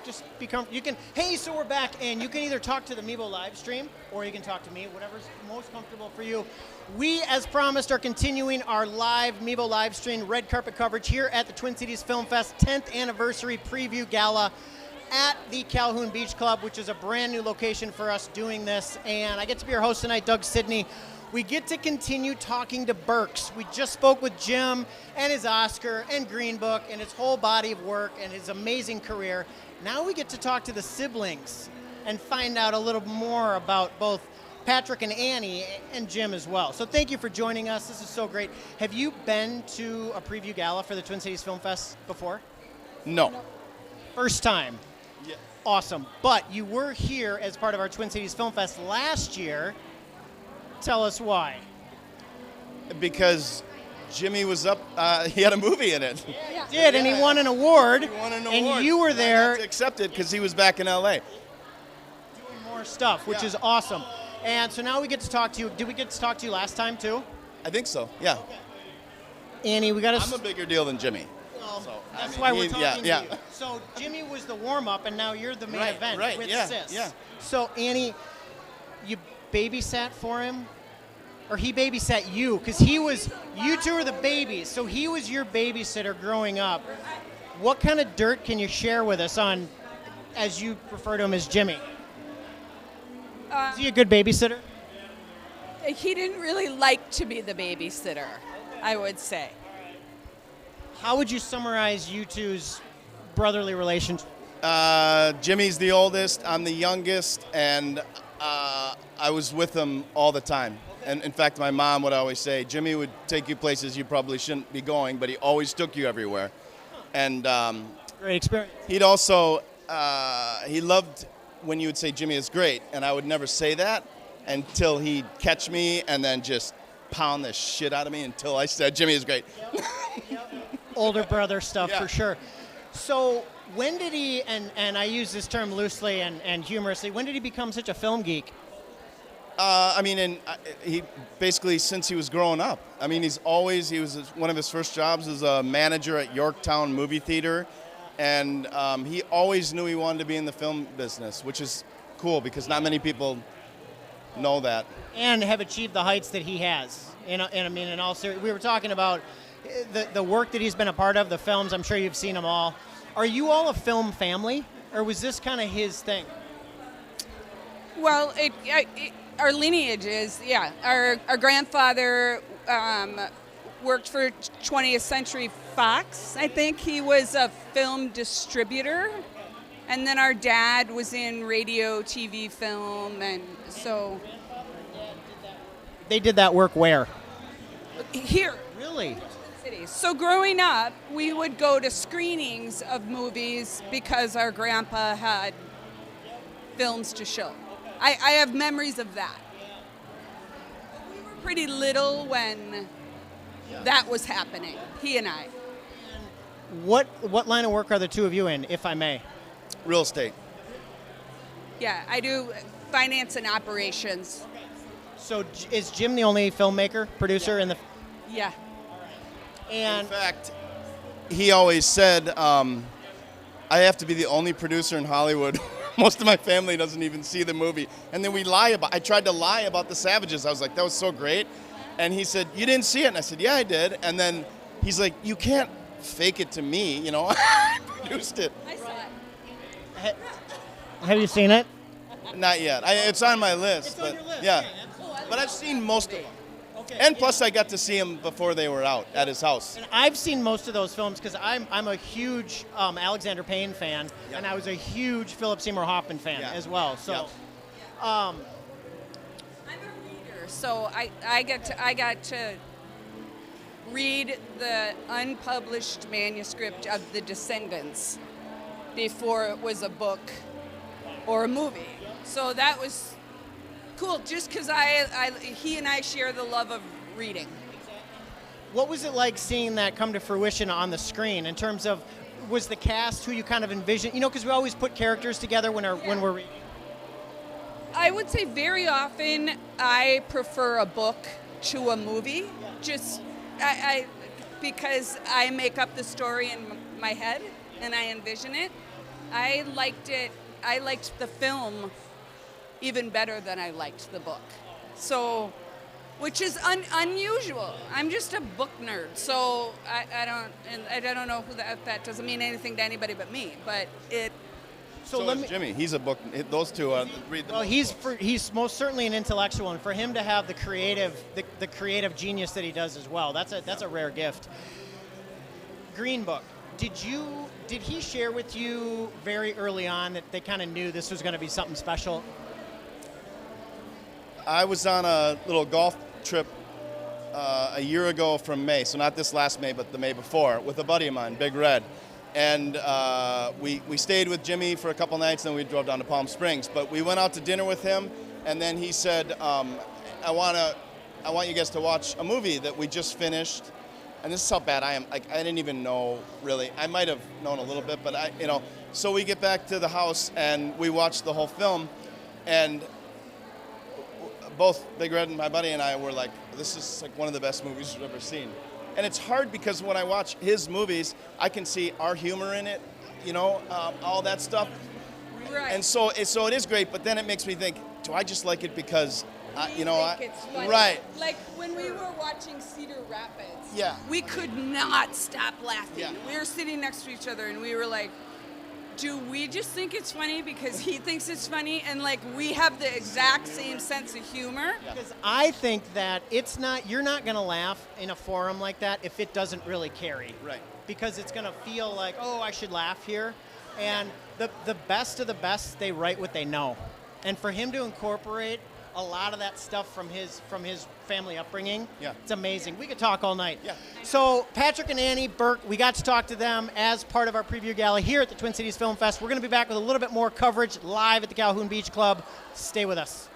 just become, you can, hey, so we're back, and you can either talk to the Meebo live stream, or you can talk to me, whatever's most comfortable for you. We, as promised, are continuing our live Meebo live stream red carpet coverage here at the Twin Cities Film Fest 10th anniversary preview gala at the Calhoun Beach Club, which is a brand new location for us doing this. And I get to be your host tonight, Doug Sidney. We get to continue talking to Burks. We just spoke with Jim and his Oscar and Green Book and his whole body of work and his amazing career. Now we get to talk to the siblings and find out a little more about both Patrick and Annie and Jim as well. So thank you for joining us. This is so great. Have you been to a preview gala for the Twin Cities Film Fest before? No. First time? Yeah. Awesome. But you were here as part of our Twin Cities Film Fest last year. Tell us why. Because Jimmy was up, he had a movie in it. Yeah, he did, and he won an award. He won an award. And you were there. To accept it because he was back in LA. Doing more stuff, which is awesome. And so now we get to talk to you. Did we get to talk to you last time too? I think so, yeah. Okay. Annie, we got to... I'm a bigger deal than Jimmy. Well, so, that's why we're talking to yeah. you. So Jimmy was the warm-up, and now you're the main event with yeah, Sis. Yeah. So Annie, you babysat for him? Or he babysat you, because you two are the babies, so he was your babysitter growing up. What kind of dirt can you share with us on, as you refer to him as Jimmy? Is he a good babysitter? He didn't really like to be the babysitter, I would say. How would you summarize you two's brotherly relationship? Jimmy's the oldest, I'm the youngest, and I was with him all the time. And in fact, my mom would always say, Jimmy would take you places you probably shouldn't be going, but he always took you everywhere. And great experience. He'd also, he loved when you would say Jimmy is great, and I would never say that until he'd catch me and then just pound the shit out of me until I said Jimmy is great. Yep. Older brother stuff, yeah. For sure. So when did he, and I use this term loosely and humorously, when did he become such a film geek? He basically, since he was growing up. I mean, he was one of his first jobs as a manager at Yorktown Movie Theater, and he always knew he wanted to be in the film business, which is cool because not many people know that. And have achieved the heights that he has. In all seriousness, we were talking about the work that he's been a part of, the films. I'm sure you've seen them all. Are you all a film family, or was this kind of his thing? Well, our lineage is, our grandfather worked for 20th Century Fox. I think he was a film distributor. And then our dad was in radio, TV, film, and so... They did that work where? Here. Really? So growing up, we would go to screenings of movies because our grandpa had films to show. I have memories of that. We were pretty little when that was happening, he and I. What line of work are the two of you in, if I may? Real estate. Yeah, I do finance and operations. So is Jim the only filmmaker, producer in the... Yeah. And in fact, he always said, I have to be the only producer in Hollywood. Most of my family doesn't even see the movie. And then I tried to lie about The Savages. I was like, that was so great. And he said, you didn't see it? And I said, yeah, I did. And then he's like, you can't fake it to me, you know. I produced it. I saw it. Have you seen it? Not yet. It's on my list. It's on your list. Yeah. Absolutely. But I've seen most of them. Okay. And plus, I got to see him before they were out at his house. And I've seen most of those films because I'm a huge Alexander Payne fan, and I was a huge Philip Seymour Hoffman fan as well. So, I'm a reader, so I got to read the unpublished manuscript of The Descendants before it was a book or a movie. So that was cool, just because he and I share the love of reading. what was it like seeing that come to fruition on the screen in terms of, was the cast who you kind of envisioned? You know, because we always put characters together when we're reading. I would say very often I prefer a book to a movie, just because I make up the story in my head and I envision it. I liked it. I liked the film even better than I liked the book. So, which is unusual. I'm just a book nerd, so I don't know if that doesn't mean anything to anybody but me. But it. So is Jimmy. He's a book. Those two read the Well, book. he's most certainly an intellectual, and for him to have the creative genius that he does as well, that's a rare gift. Green Book. Did he share with you very early on that they kind of knew this was going to be something special? I was on a little golf trip a year ago from May, so not this last May, but the May before, with a buddy of mine, Big Red. And we stayed with Jimmy for a couple nights, then we drove down to Palm Springs. But we went out to dinner with him, and then he said, I want you guys to watch a movie that we just finished. And this is how bad I am. Like, I didn't even know, really. I might have known a little bit, but So we get back to the house, and we watched the whole film. And both Big Red and my buddy and I were like, this is like one of the best movies we've ever seen. And it's hard because when I watch his movies, I can see our humor in it, all that stuff. Right. And so it is great, but then it makes me think, do I just like it because, it's funny. Right. Like when we were watching Cedar Rapids, Yeah. we could not stop laughing. Yeah. We were sitting next to each other and we were like, do we just think it's funny because he thinks it's funny, and like we have the exact same sense of humor? Because I think that you're not going to laugh in a forum like that if it doesn't really carry. Right. Because it's going to feel like, oh, I should laugh here. And the best of the best, they write what they know. And for him to incorporate a lot of that stuff from his family upbringing, Yeah. it's amazing. We could talk all night. Yeah. So Patrick and Annie Burke, we got to talk to them as part of our preview gala here at the Twin Cities Film Fest. We're going to be back with a little bit more coverage live at the Calhoun Beach Club. Stay with us.